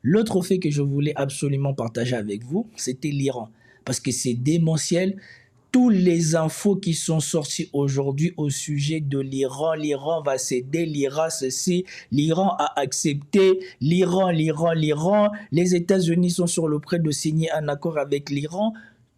L'autre fait que je voulais absolument partager avec vous, c'était l'Iran. Parce que c'est démentiel. Tous les infos qui sont sorties aujourd'hui au sujet de l'Iran va céder, l'Iran ceci, l'Iran a accepté, l'Iran, les États-Unis sont sur le point de signer un accord avec l'Iran.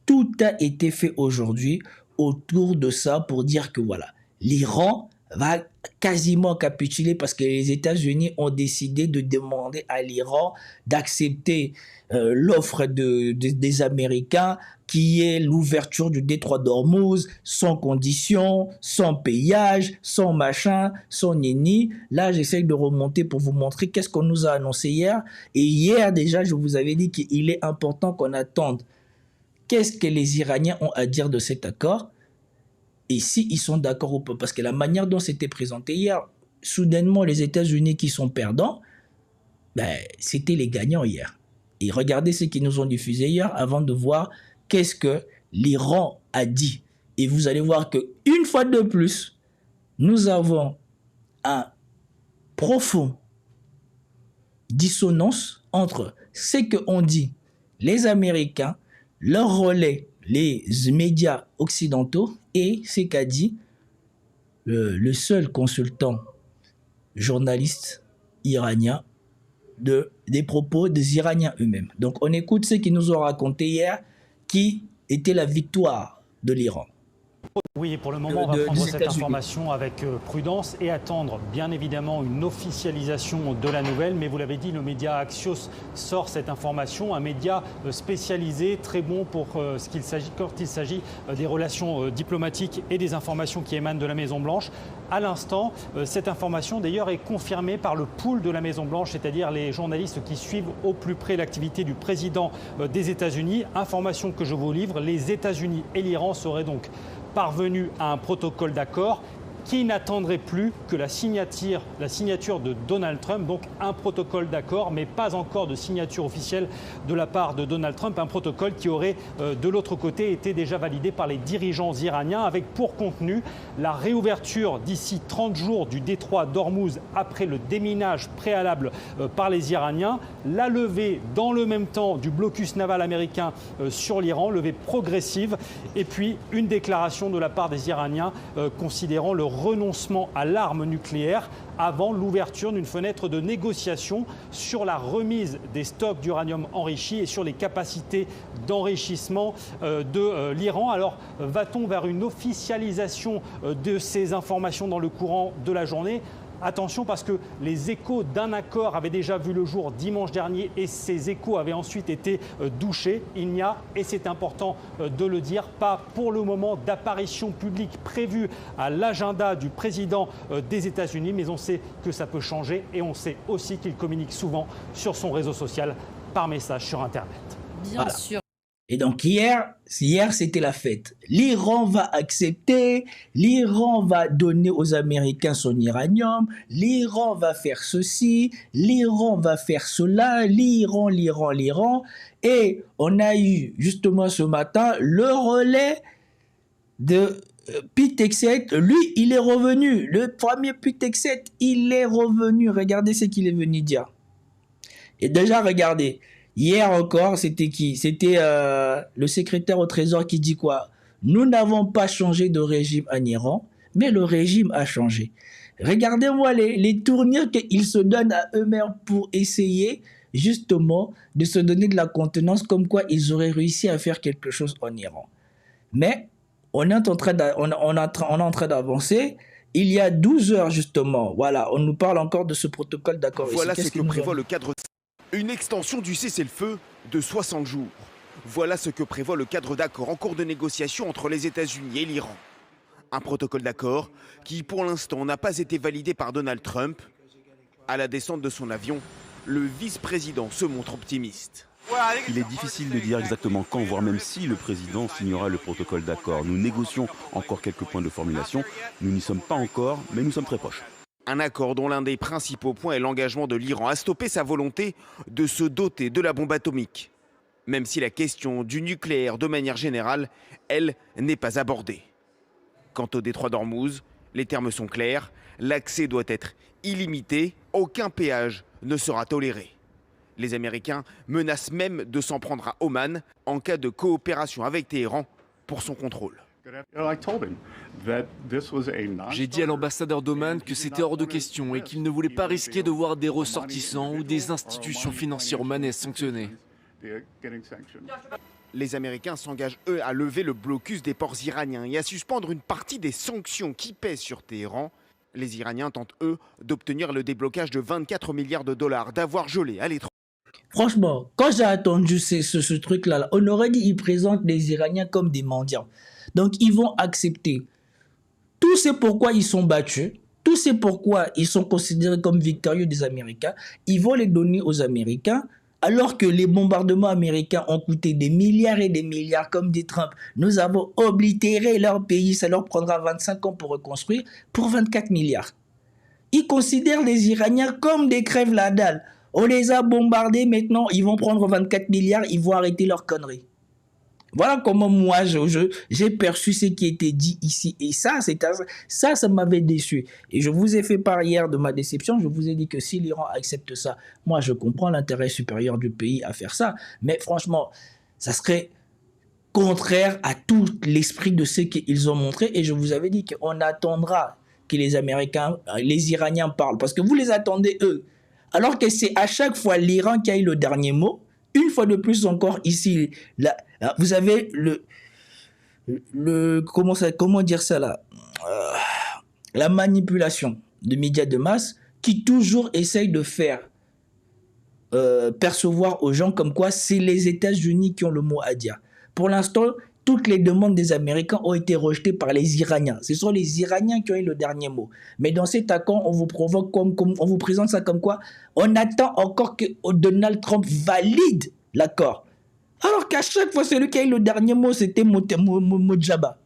Tout a été fait aujourd'hui autour de ça pour dire que voilà, l'Iran va quasiment capituler parce que les États-Unis ont décidé de demander à l'Iran d'accepter l'offre des Américains qui est l'ouverture du détroit d'Ormuz sans condition, sans payage, sans machin, sans nini. Là, j'essaie de remonter pour vous montrer qu'est-ce qu'on nous a annoncé hier. Et hier, déjà, je vous avais dit qu'il est important qu'on attende qu'est-ce que les Iraniens ont à dire de cet accord et s'ils sont d'accord ou pas. Parce que la manière dont c'était présenté hier, soudainement, les États-Unis qui sont perdants, c'était les gagnants hier. Et regardez ce qu'ils nous ont diffusé hier avant de voir qu'est-ce que l'Iran a dit. Et vous allez voir qu'une fois de plus, nous avons un profond dissonance entre ce qu'ont dit les Américains, leur relais, les médias occidentaux, et ce qu'a dit le seul consultant journaliste iranien des propos des Iraniens eux-mêmes. Donc on écoute ce qu'ils nous ont raconté hier, qui était la victoire de l'Iran. Oui, et pour le moment, on va prendre cette information avec prudence et attendre bien évidemment une officialisation de la nouvelle. Mais vous l'avez dit, le média Axios sort cette information, un média spécialisé, très bon pour quand il s'agit des relations diplomatiques et des informations qui émanent de la Maison-Blanche. À l'instant, cette information d'ailleurs est confirmée par le pool de la Maison-Blanche, c'est-à-dire les journalistes qui suivent au plus près l'activité du président des États-Unis. Information que je vous livre, les États-Unis et l'Iran seraient donc parvenus à un protocole d'accord qui n'attendrait plus que la signature de Donald Trump, donc un protocole d'accord, mais pas encore de signature officielle de la part de Donald Trump, un protocole qui aurait de l'autre côté été déjà validé par les dirigeants iraniens, avec pour contenu la réouverture d'ici 30 jours du détroit d'Ormuz après le déminage préalable par les Iraniens, la levée dans le même temps du blocus naval américain sur l'Iran, levée progressive, et puis une déclaration de la part des Iraniens considérant le renoncement à l'arme nucléaire avant l'ouverture d'une fenêtre de négociation sur la remise des stocks d'uranium enrichi et sur les capacités d'enrichissement de l'Iran. Alors, va-t-on vers une officialisation de ces informations dans le courant de la journée ? Attention, parce que les échos d'un accord avaient déjà vu le jour dimanche dernier et ces échos avaient ensuite été douchés. Il n'y a, et c'est important de le dire, pas pour le moment d'apparition publique prévue à l'agenda du président des États-Unis, mais on sait que ça peut changer et on sait aussi qu'il communique souvent sur son réseau social par message sur Internet. Bien sûr. Et donc hier, c'était la fête. L'Iran va accepter, l'Iran va donner aux Américains son uranium, l'Iran va faire ceci, l'Iran va faire cela, l'Iran. Et on a eu justement ce matin le relais de Pete Hegseth. Lui, il est revenu. Le premier Pete Hegseth, il est revenu. Regardez ce qu'il est venu dire. Et déjà, regardez. Hier encore, c'était qui? C'était le secrétaire au Trésor qui dit quoi? Nous n'avons pas changé de régime en Iran, mais le régime a changé. Regardez-moi les tournures qu'ils se donnent à eux-mêmes pour essayer justement de se donner de la contenance, comme quoi ils auraient réussi à faire quelque chose en Iran. Mais on est en train d'avancer. Il y a 12 heures justement, voilà, on nous parle encore de ce protocole d'accord. Voilà ce que prévoit le cadre. Une extension du cessez-le-feu de 60 jours. Voilà ce que prévoit le cadre d'accord en cours de négociation entre les États-Unis et l'Iran. Un protocole d'accord qui, pour l'instant, n'a pas été validé par Donald Trump. À la descente de son avion, le vice-président se montre optimiste. Il est difficile de dire exactement quand, voire même si le président signera le protocole d'accord. Nous négocions encore quelques points de formulation. Nous n'y sommes pas encore, mais nous sommes très proches. Un accord dont l'un des principaux points est l'engagement de l'Iran à stopper sa volonté de se doter de la bombe atomique. Même si la question du nucléaire de manière générale, elle, n'est pas abordée. Quant au détroit d'Ormuz, les termes sont clairs, l'accès doit être illimité, aucun péage ne sera toléré. Les Américains menacent même de s'en prendre à Oman en cas de coopération avec Téhéran pour son contrôle. J'ai dit à l'ambassadeur d'Oman que c'était hors de question et qu'il ne voulait pas risquer de voir des ressortissants ou des institutions financières omanaises sanctionnées. Les Américains s'engagent, eux, à lever le blocus des ports iraniens et à suspendre une partie des sanctions qui pèsent sur Téhéran. Les Iraniens tentent, eux, d'obtenir le déblocage de 24 milliards de dollars d'avoirs gelés à l'étranger. Franchement, quand j'ai entendu ce truc-là, on aurait dit qu'ils présentent les Iraniens comme des mendiants. Donc, ils vont accepter. Tout c'est pourquoi ils sont battus. Tout c'est pourquoi ils sont considérés comme victorieux des Américains. Ils vont les donner aux Américains. Alors que les bombardements américains ont coûté des milliards et des milliards, comme dit Trump, nous avons oblitéré leur pays, ça leur prendra 25 ans pour reconstruire, pour 24 milliards. Ils considèrent les Iraniens comme des crèves la dalle. On les a bombardés, maintenant ils vont prendre 24 milliards, ils vont arrêter leurs conneries. Voilà comment moi j'ai perçu ce qui était dit ici. Et ça m'avait déçu. Et je vous ai fait part hier de ma déception. Je vous ai dit que si l'Iran accepte ça, moi je comprends l'intérêt supérieur du pays à faire ça. Mais franchement, ça serait contraire à tout l'esprit de ce qu'ils ont montré. Et je vous avais dit qu'on attendra que les Iraniens parlent. Parce que vous les attendez eux. Alors que c'est à chaque fois l'Iran qui a eu le dernier mot. Une fois de plus encore ici, vous avez comment dire ça là, la manipulation de médias de masse qui toujours essaye de faire percevoir aux gens comme quoi c'est les États-Unis qui ont le mot à dire. Pour l'instant, toutes les demandes des Américains ont été rejetées par les Iraniens. Ce sont les Iraniens qui ont eu le dernier mot. Mais dans cet accord, on vous provoque on vous présente ça comme quoi on attend encore que Donald Trump valide l'accord. Alors qu'à chaque fois, celui qui a eu le dernier mot, c'était Mojaba.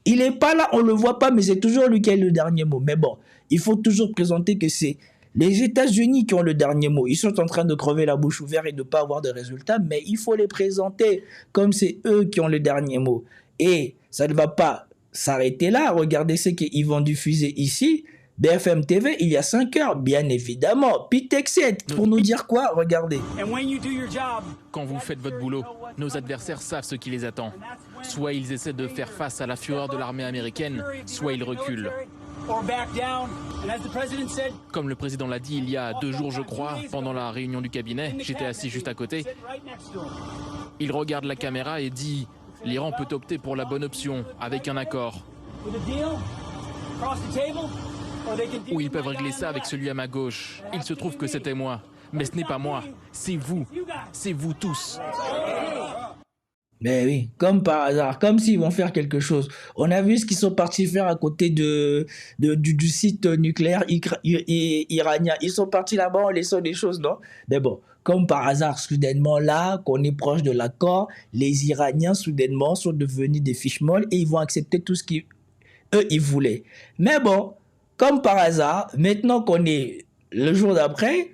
Il n'est pas là, on ne le voit pas, mais c'est toujours lui qui a eu le dernier mot. Mais bon, il faut toujours présenter que c'est les États-Unis qui ont le dernier mot. Ils sont en train de crever la bouche ouverte et de ne pas avoir de résultats, mais il faut les présenter comme c'est eux qui ont le dernier mot. Et ça ne va pas s'arrêter là. Regardez ce qu'ils vont diffuser ici. BFM TV, il y a 5 heures, bien évidemment. Pitexet, pour nous dire quoi? Regardez. Quand vous faites votre boulot, nos adversaires savent ce qui les attend. Soit ils essaient de faire face à la fureur de l'armée américaine, soit ils reculent. Comme le président l'a dit il y a 2 jours, je crois, pendant la réunion du cabinet, j'étais assis juste à côté. Il regarde la caméra et dit « L'Iran peut opter pour la bonne option, avec un accord. » Ou ils peuvent régler ça avec celui à ma gauche. Il se trouve que c'était moi. Mais ce n'est pas moi, c'est vous. C'est vous tous. Mais oui, comme par hasard, comme s'ils vont faire quelque chose. On a vu ce qu'ils sont partis faire à côté du site nucléaire iranien. Ils sont partis là-bas en laissant des choses, non? Mais bon, comme par hasard, soudainement là, qu'on est proche de l'accord, les Iraniens soudainement sont devenus des fiches molles et ils vont accepter tout ce qu'eux ils voulaient. Mais bon, comme par hasard, maintenant qu'on est le jour d'après,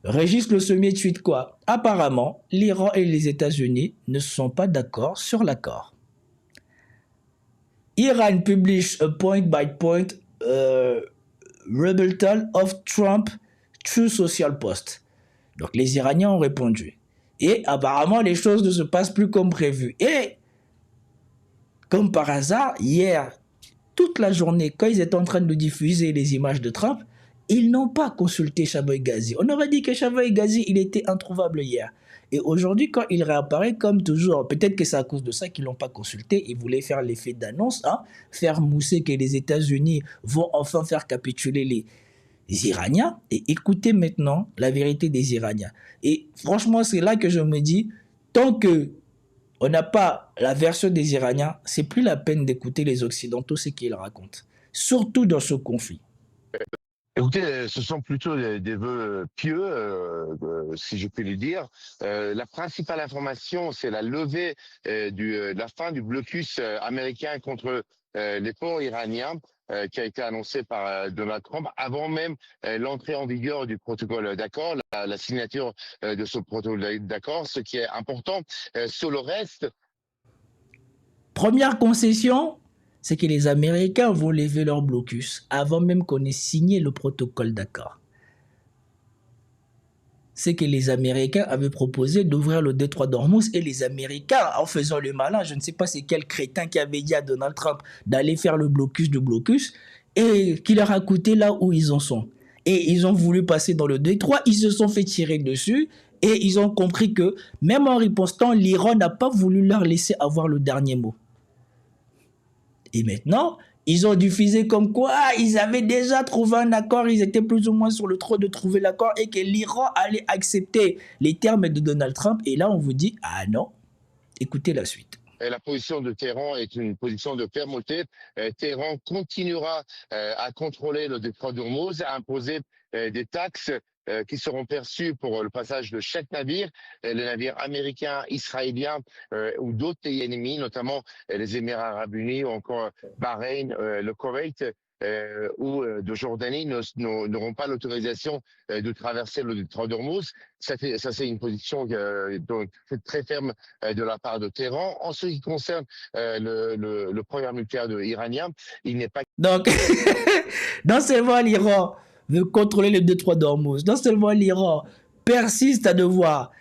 Régis Le Sommier tweet quoi? Apparemment, l'Iran et les États-Unis ne sont pas d'accord sur l'accord. Iran publish a point-by-point rebuttal of Trump through social post. Donc les Iraniens ont répondu. Et apparemment, les choses ne se passent plus comme prévu. Et comme par hasard, hier, toute la journée, quand ils étaient en train de diffuser les images de Trump, ils n'ont pas consulté Chavoy Ghazi. On aurait dit que Chavoy Ghazi, il était introuvable hier. Et aujourd'hui, quand il réapparaît, comme toujours, peut-être que c'est à cause de ça qu'ils ne l'ont pas consulté, ils voulaient faire l'effet d'annonce, faire mousser que les États-Unis vont enfin faire capituler les Iraniens. Et écoutez maintenant la vérité des Iraniens. Et franchement, c'est là que je me dis, tant que on n'a pas la version des Iraniens, c'est plus la peine d'écouter les Occidentaux, ce qu'ils racontent. Surtout dans ce conflit. Écoutez, ce sont plutôt des vœux pieux, si je puis le dire. La principale information, c'est la levée de la fin du blocus américain contre les ports iraniens, qui a été annoncé par Donald Trump, avant même l'entrée en vigueur du protocole d'accord, la signature de ce protocole d'accord, ce qui est important. Sur le reste... Première concession, c'est que les Américains vont lever leur blocus avant même qu'on ait signé le protocole d'accord. c'est que les Américains avaient proposé d'ouvrir le détroit d'Ormuz et les Américains, en faisant le malin, je ne sais pas c'est quel crétin qui avait dit à Donald Trump d'aller faire le blocus de blocus et qui leur a coûté là où ils en sont. Et ils ont voulu passer dans le détroit, ils se sont fait tirer dessus et ils ont compris que même en ripostant, l'Iran n'a pas voulu leur laisser avoir le dernier mot. Et maintenant, ils ont diffusé comme quoi ils avaient déjà trouvé un accord, ils étaient plus ou moins sur le trône de trouver l'accord et que l'Iran allait accepter les termes de Donald Trump. Et là, on vous dit, ah non, écoutez la suite. La position de Téhéran est une position de fermeté. Téhéran continuera à contrôler le détroit d'Ormuz, à imposer des taxes qui seront perçues pour le passage de chaque navire, les navires américains, israéliens ou d'autres pays ennemis, notamment les Émirats arabes unis ou encore Bahreïn, le Koweït ou de Jordanie n'auront pas l'autorisation de traverser le détroit d'Ormuz. Ça, c'est une position donc, très ferme de la part de Téhéran. En ce qui concerne le programme nucléaire iranien, il n'est pas... Donc, non seulement l'Iran veut contrôler le détroit d'Ormuz, non seulement l'Iran persiste à devoir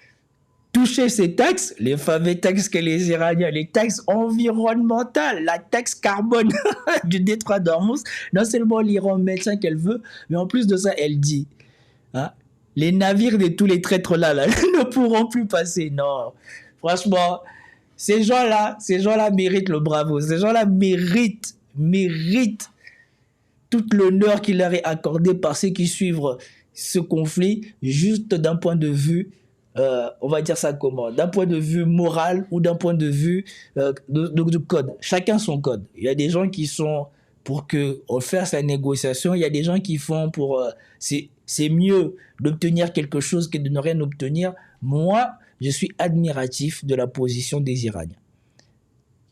toucher ces taxes, les fameuses taxes que les Iraniens, les taxes environnementales, la taxe carbone du détroit d'Ormuz, non seulement l'Iran met ça qu'elle veut, mais en plus de ça, elle dit, hein, les navires de tous les traîtres là ne pourront plus passer. Non, franchement, ces gens-là méritent le bravo. Ces gens-là méritent tout l'honneur qui leur est accordé par ceux qui suivent ce conflit, juste d'un point de vue, on va dire ça comment, d'un point de vue moral ou d'un point de vue de code. Chacun son code. Il y a des gens qui sont pour qu'on fasse la négociation, il y a des gens qui font pour... c'est mieux d'obtenir quelque chose que de ne rien obtenir. Moi, je suis admiratif de la position des Iraniens.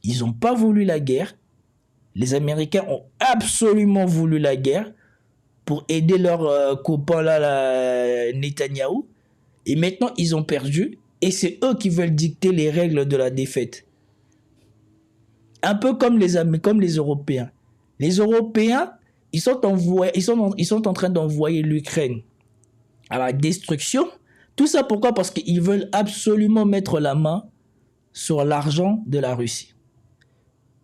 Ils n'ont pas voulu la guerre. Les Américains ont absolument voulu la guerre pour aider leur copain là, Netanyahou. Et maintenant, ils ont perdu. Et c'est eux qui veulent dicter les règles de la défaite. Un peu comme les Européens. Les Européens, ils sont en train d'envoyer l'Ukraine à la destruction. Tout ça pourquoi? Parce qu'ils veulent absolument mettre la main sur l'argent de la Russie.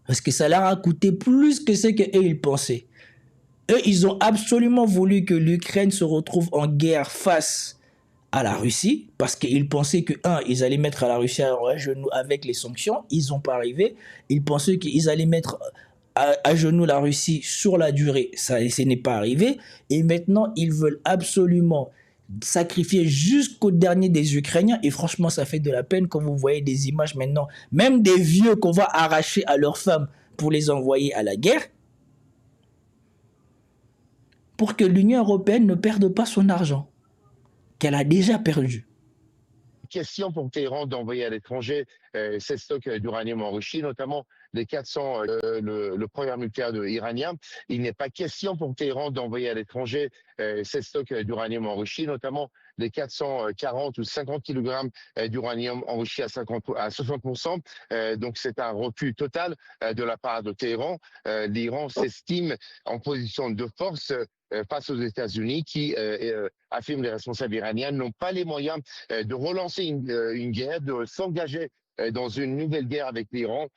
Parce que ça leur a coûté plus que ce qu'eux ils pensaient. Eux, ils ont absolument voulu que l'Ukraine se retrouve en guerre face à la Russie, parce qu'ils pensaient que, ils allaient mettre à la Russie à genoux avec les sanctions. Ils n'ont pas arrivé. Ils pensaient qu'ils allaient mettre à genoux la Russie sur la durée. Ça, ce n'est pas arrivé. Et maintenant, ils veulent absolument sacrifier jusqu'au dernier des Ukrainiens. Et franchement, ça fait de la peine quand vous voyez des images maintenant, même des vieux qu'on va arracher à leurs femmes pour les envoyer à la guerre, pour que l'Union européenne ne perde pas son argent, qu'elle a déjà perdu. Question pour Téhéran d'envoyer à l'étranger ces stocks d'uranium enrichi, notamment les 400, le programme nucléaire iranien. Il n'est pas question pour Téhéran d'envoyer à l'étranger ces stocks d'uranium enrichi, notamment les 440 ou 50 kg d'uranium enrichi à 60%. Donc c'est un refus total de la part de Téhéran. L'Iran s'estime en position de force face aux États-Unis qui affirment les responsables iraniens n'ont pas les moyens de relancer une guerre, de s'engager dans une nouvelle guerre avec l'Iran.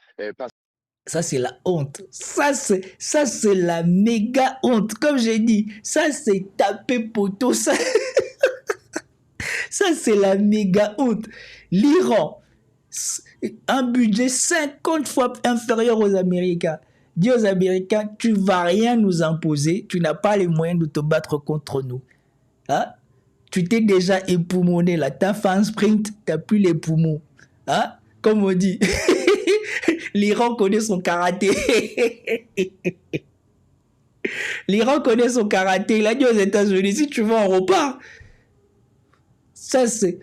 Ça, c'est la honte. Ça, c'est la méga honte. Comme j'ai dit, ça, c'est taper poteau. Ça, c'est la méga honte. L'Iran, un budget 50 fois inférieur aux Américains. Dis aux Américains, tu ne vas rien nous imposer, tu n'as pas les moyens de te battre contre nous. Hein? Tu t'es déjà époumoné là, tu as fait un sprint, tu n'as plus les poumons. Hein? Comme on dit, l'Iran connaît son karaté. L'Iran connaît son karaté, il a dit aux États-Unis, si tu veux, on repart. Ça, c'est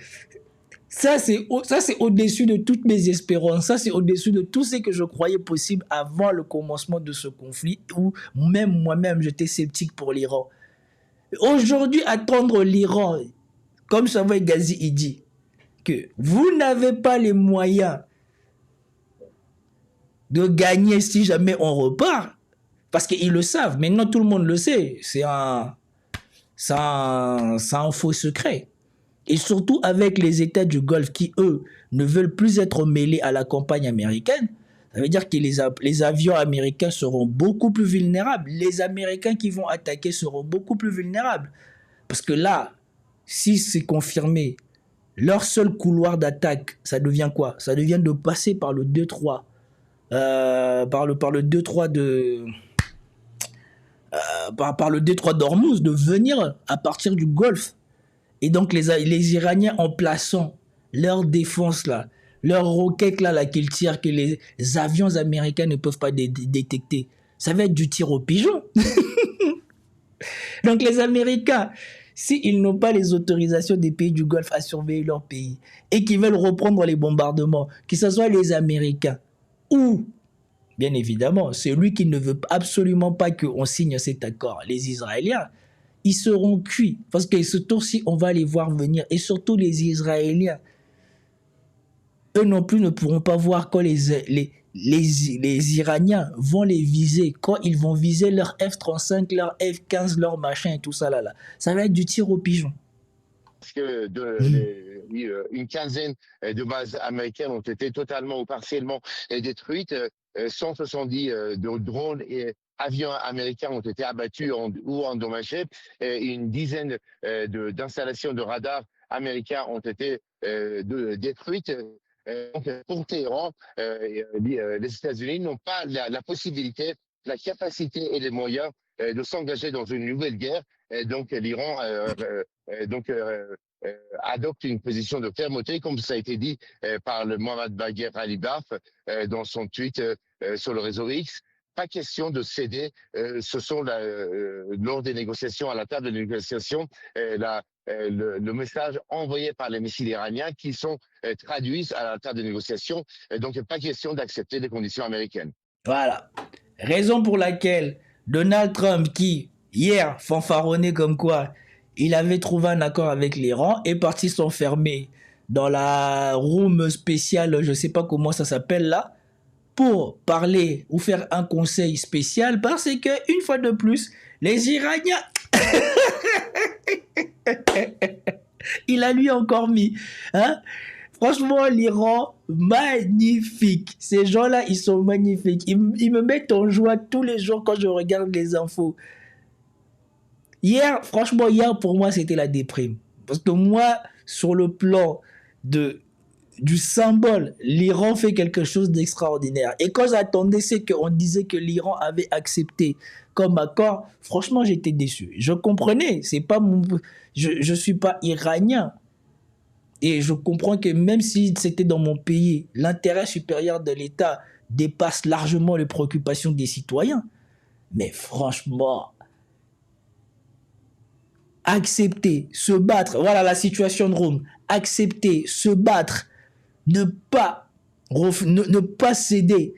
au-dessus de toutes mes espérances. Ça, c'est au-dessus de tout ce que je croyais possible avant le commencement de ce conflit, où même moi-même, j'étais sceptique pour l'Iran. Aujourd'hui, attendre l'Iran, comme Savoy Ghazi, il dit, que vous n'avez pas les moyens de gagner si jamais on repart, parce qu'ils le savent. Maintenant, tout le monde le sait. C'est un faux secret. Et surtout avec les États du Golfe qui, eux, ne veulent plus être mêlés à la campagne américaine, ça veut dire que les avions américains seront beaucoup plus vulnérables. Les Américains qui vont attaquer seront beaucoup plus vulnérables. Parce que là, si c'est confirmé, leur seul couloir d'attaque, ça devient quoi? Ça devient de passer par le détroit, par le détroit par le détroit d'Ormuz, de venir à partir du Golfe. Et donc les Iraniens, en plaçant leur défense là, leurs roquettes là qu'ils tirent, que les avions américains ne peuvent pas détecter, ça va être du tir au pigeon. Donc les Américains, s'ils n'ont pas les autorisations des pays du Golfe à surveiller leur pays et qu'ils veulent reprendre les bombardements, que ce soit les Américains ou, bien évidemment, celui qui ne veut absolument pas qu'on signe cet accord, les Israéliens, ils seront cuits. Parce que ce tour-ci, on va les voir venir. Et surtout les Israéliens, eux non plus ne pourront pas voir quand les Iraniens vont les viser, quand ils vont viser leur F-35, leur F-15, leur machin et tout ça là. Ça va être du tir au pigeon. Parce que une quinzaine de bases américaines ont été totalement ou partiellement détruites. 170 de drones et avions américains ont été abattus ou endommagés. Une dizaine d'installations de radars américains ont été détruites. Donc, pour Téhéran, les États-Unis n'ont pas la possibilité, la capacité et les moyens de s'engager dans une nouvelle guerre. Donc, l'Iran adopte une position de fermeté, comme ça a été dit par le Mohammad Bagher Ghalibaf dans son tweet sur le réseau X. Pas question de céder. Ce sont lors des négociations, à la table de négociation, le message envoyé par les missiles iraniens qui sont traduits à la table de négociation. Donc, pas question d'accepter les conditions américaines. Voilà. Raison pour laquelle Donald Trump, qui hier fanfaronnait comme quoi il avait trouvé un accord avec l'Iran, est parti s'enfermer dans la room spéciale, je ne sais pas comment ça s'appelle là, pour parler ou faire un conseil spécial, parce que, une fois de plus, les Iraniens... il a lui encore mis. Hein? Franchement, l'Iran, magnifique. Ces gens-là, ils sont magnifiques. Ils me mettent en joie tous les jours quand je regarde les infos. Hier, franchement, pour moi, c'était la déprime. Parce que moi, sur le plan du symbole, l'Iran fait quelque chose d'extraordinaire. Et quand j'attendais, c'est qu'on disait que l'Iran avait accepté comme accord. Franchement, j'étais déçu. Je comprenais. Je suis pas iranien. Et je comprends que même si c'était dans mon pays, l'intérêt supérieur de l'État dépasse largement les préoccupations des citoyens. Mais franchement, accepter, se battre, voilà la situation de Rome, accepter, se battre, ne pas céder,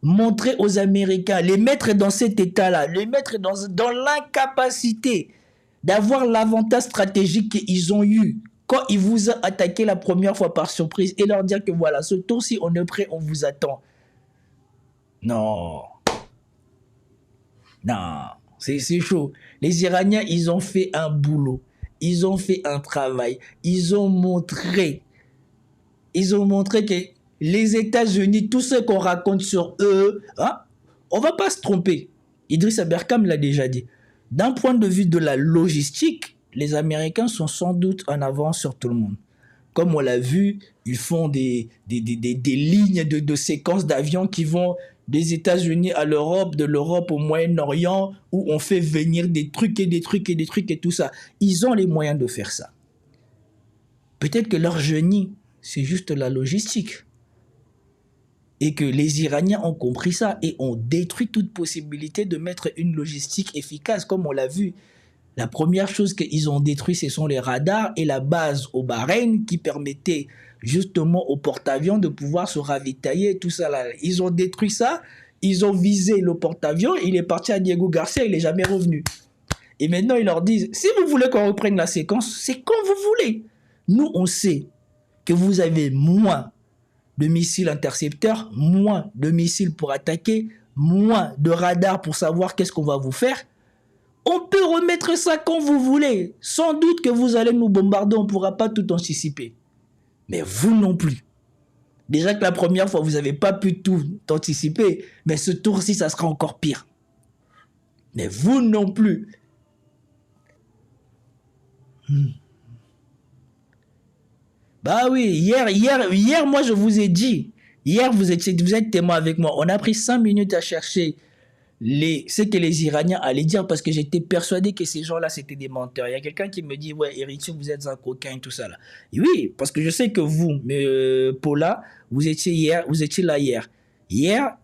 montrer aux Américains, les mettre dans cet état-là, les mettre dans l'incapacité d'avoir l'avantage stratégique qu'ils ont eu quand ils vous ont attaqué la première fois par surprise et leur dire que voilà, ce tour-ci, on est prêt, on vous attend. Non, c'est chaud. Les Iraniens, ils ont fait un boulot. Ils ont fait un travail. Ils ont montré que les États-Unis, tout ce qu'on raconte sur eux, hein, on ne va pas se tromper. Idriss Aberkam l'a déjà dit. D'un point de vue de la logistique, les Américains sont sans doute en avance sur tout le monde. Comme on l'a vu, ils font des lignes de séquences d'avions qui vont des États-Unis à l'Europe, de l'Europe au Moyen-Orient, où on fait venir des trucs et tout ça. Ils ont les moyens de faire ça. Peut-être que leur génie, c'est juste la logistique. Et que les Iraniens ont compris ça et ont détruit toute possibilité de mettre une logistique efficace, comme on l'a vu. La première chose qu'ils ont détruit, ce sont les radars et la base au Bahreïn qui permettait justement au porte-avions de pouvoir se ravitailler, tout ça là. Ils ont détruit ça, ils ont visé le porte-avions, il est parti à Diego Garcia, il n'est jamais revenu. Et maintenant, ils leur disent, si vous voulez qu'on reprenne la séquence, c'est quand vous voulez. Nous, on sait que vous avez moins de missiles intercepteurs, moins de missiles pour attaquer, moins de radars pour savoir qu'est-ce qu'on va vous faire. On peut remettre ça quand vous voulez. Sans doute que vous allez nous bombarder, on ne pourra pas tout anticiper. Mais vous non plus. Déjà que la première fois, vous n'avez pas pu tout anticiper, mais ce tour-ci, ça sera encore pire. Mais vous non plus. Bah oui, hier, moi je vous ai dit, hier vous êtes témoin avec moi, on a pris 5 minutes à chercher ce que les Iraniens allaient dire parce que j'étais persuadé que ces gens-là c'était des menteurs. Il y a quelqu'un qui me dit, ouais, Héritier, vous êtes un coquin et tout ça là. Et oui, parce que je sais que vous, Paula, vous étiez là hier. Hier,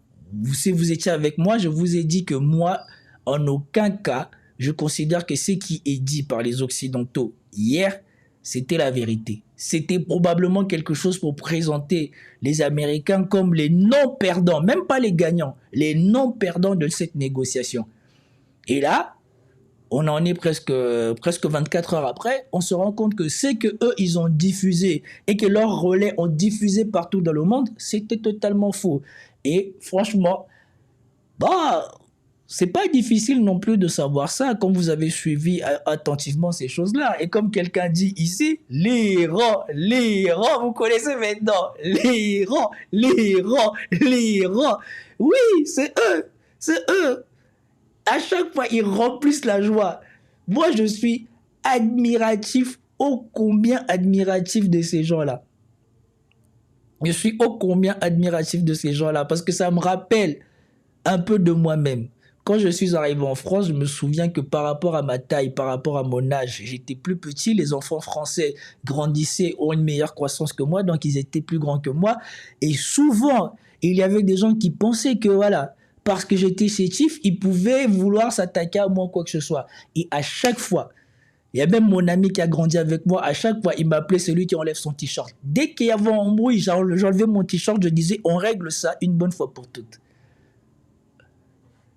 si vous étiez avec moi, je vous ai dit que moi, en aucun cas, je considère que ce qui est dit par les Occidentaux hier, c'était la vérité. C'était probablement quelque chose pour présenter les Américains comme les non-perdants, même pas les gagnants, les non-perdants de cette négociation. Et là, on en est presque 24 heures après, on se rend compte que ce que eux ils ont diffusé et que leurs relais ont diffusé partout dans le monde, c'était totalement faux. Et franchement, c'est pas difficile non plus de savoir ça quand vous avez suivi attentivement ces choses-là. Et comme quelqu'un dit ici, l'Iran, vous connaissez maintenant, l'Iran. Oui, c'est eux. À chaque fois, ils remplissent la joie. Moi, je suis admiratif, ô combien admiratif de ces gens-là. Je suis ô combien admiratif de ces gens-là parce que ça me rappelle un peu de moi-même. Quand je suis arrivé en France, je me souviens que par rapport à ma taille, par rapport à mon âge, j'étais plus petit. Les enfants français grandissaient, ont une meilleure croissance que moi, donc ils étaient plus grands que moi. Et souvent, il y avait des gens qui pensaient que voilà, parce que j'étais chétif, ils pouvaient vouloir s'attaquer à moi ou quoi que ce soit. Et à chaque fois, il y a même mon ami qui a grandi avec moi, à chaque fois, il m'appelait celui qui enlève son t-shirt. Dès qu'il y avait un embrouille, j'enlevais mon t-shirt, je disais, on règle ça une bonne fois pour toutes.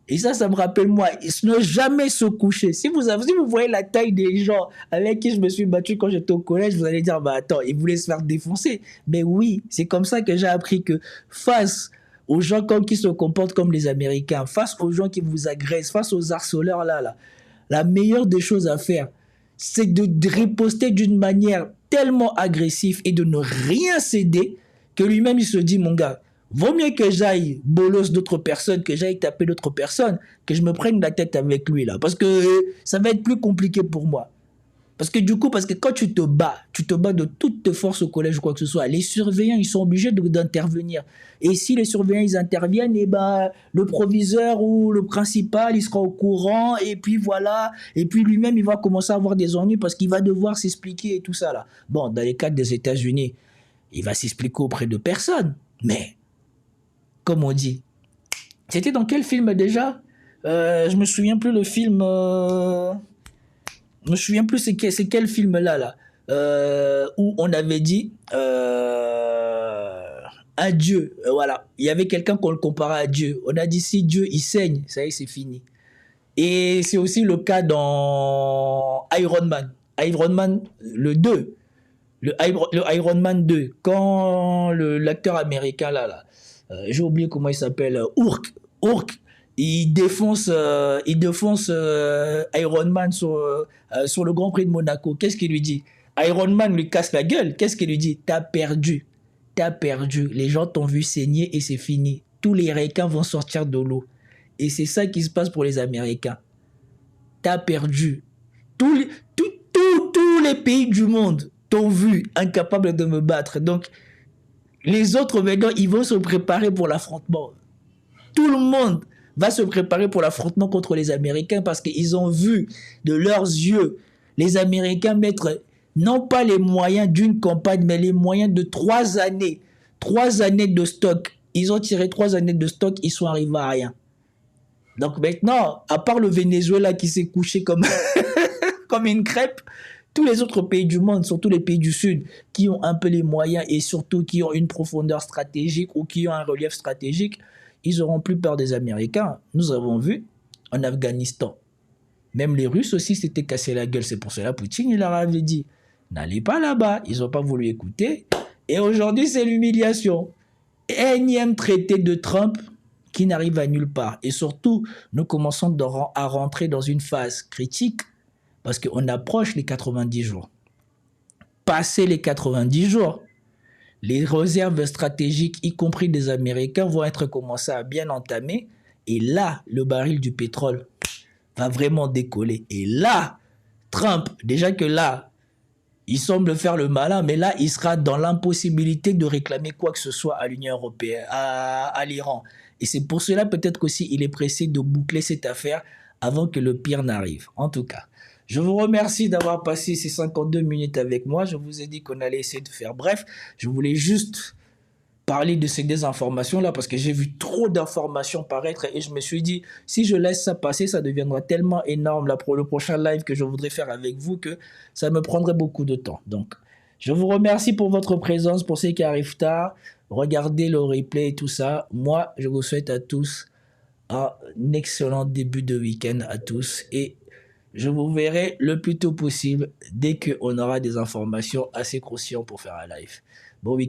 Et ça me rappelle moi, ne jamais se coucher. Si vous voyez la taille des gens avec qui je me suis battu quand j'étais au collège, vous allez dire, attends, ils voulaient se faire défoncer. Mais oui, c'est comme ça que j'ai appris que face aux gens qui se comportent comme les Américains, face aux gens qui vous agressent, face aux harceleurs là, la meilleure des choses à faire, c'est de riposter d'une manière tellement agressive et de ne rien céder que lui-même il se dit, mon gars, vaut mieux que j'aille bolos d'autres personnes, que j'aille taper d'autres personnes, que je me prenne la tête avec lui là. Parce que ça va être plus compliqué pour moi. Parce que quand tu te bats de toutes tes forces au collège ou quoi que ce soit, les surveillants, ils sont obligés d'intervenir. Et si les surveillants, ils interviennent, le proviseur ou le principal, il sera au courant, et puis voilà. Et puis lui-même, il va commencer à avoir des ennuis parce qu'il va devoir s'expliquer et tout ça là. Bon, dans les cas des États-Unis, il va s'expliquer auprès de personne. Mais comme on dit. C'était dans quel film déjà ? Je me souviens plus le film. Je me souviens plus c'est quel film là où on avait dit un Dieu. Voilà, il y avait quelqu'un qu'on le comparait à Dieu. On a dit si Dieu il saigne, ça y est, c'est fini. Et c'est aussi le cas dans Iron Man. Iron Man le 2. Le Iron Man 2. Quand l'acteur américain là. J'ai oublié comment il s'appelle, Urk, il défonce Iron Man sur le Grand Prix de Monaco. Qu'est-ce qu'il lui dit ? Iron Man lui casse la gueule. Qu'est-ce qu'il lui dit ? T'as perdu. Les gens t'ont vu saigner et c'est fini. Tous les requins vont sortir de l'eau. Et c'est ça qui se passe pour les Américains. T'as perdu. Tous les pays du monde t'ont vu incapable de me battre. Donc, les autres, maintenant, ils vont se préparer pour l'affrontement. Tout le monde va se préparer pour l'affrontement contre les Américains parce qu'ils ont vu de leurs yeux les Américains mettre non pas les moyens d'une campagne, mais les moyens de 3 années. 3 années de stock. Ils ont tiré 3 années de stock, ils sont arrivés à rien. Donc maintenant, à part le Venezuela qui s'est couché comme une crêpe, tous les autres pays du monde, surtout les pays du Sud, qui ont un peu les moyens et surtout qui ont une profondeur stratégique ou qui ont un relief stratégique, ils n'auront plus peur des Américains. Nous avons vu en Afghanistan. Même les Russes aussi s'étaient cassés la gueule. C'est pour cela que Poutine il leur avait dit, n'allez pas là-bas. Ils n'ont pas voulu écouter. Et aujourd'hui, c'est l'humiliation. Énième traité de Trump qui n'arrive à nulle part. Et surtout, nous commençons à rentrer dans une phase critique parce qu'on approche les 90 jours. Passé les 90 jours, les réserves stratégiques, y compris des Américains, vont être commencées à bien entamer. Et là, le baril du pétrole va vraiment décoller. Et là, Trump, déjà que là, il semble faire le malin, mais là, il sera dans l'impossibilité de réclamer quoi que ce soit à l'Union européenne, à l'Iran. Et c'est pour cela peut-être qu'aussi il est pressé de boucler cette affaire avant que le pire n'arrive. En tout cas, je vous remercie d'avoir passé ces 52 minutes avec moi. Je vous ai dit qu'on allait essayer de faire bref. Je voulais juste parler de ces désinformations-là parce que j'ai vu trop d'informations paraître et je me suis dit, si je laisse ça passer, ça deviendra tellement énorme là, pour le prochain live que je voudrais faire avec vous que ça me prendrait beaucoup de temps. Donc, je vous remercie pour votre présence, pour ceux qui arrivent tard. Regardez le replay et tout ça. Moi, je vous souhaite à tous un excellent début de week-end à tous et je vous verrai le plus tôt possible dès qu'on aura des informations assez croustillantes pour faire un live. Bon week-end.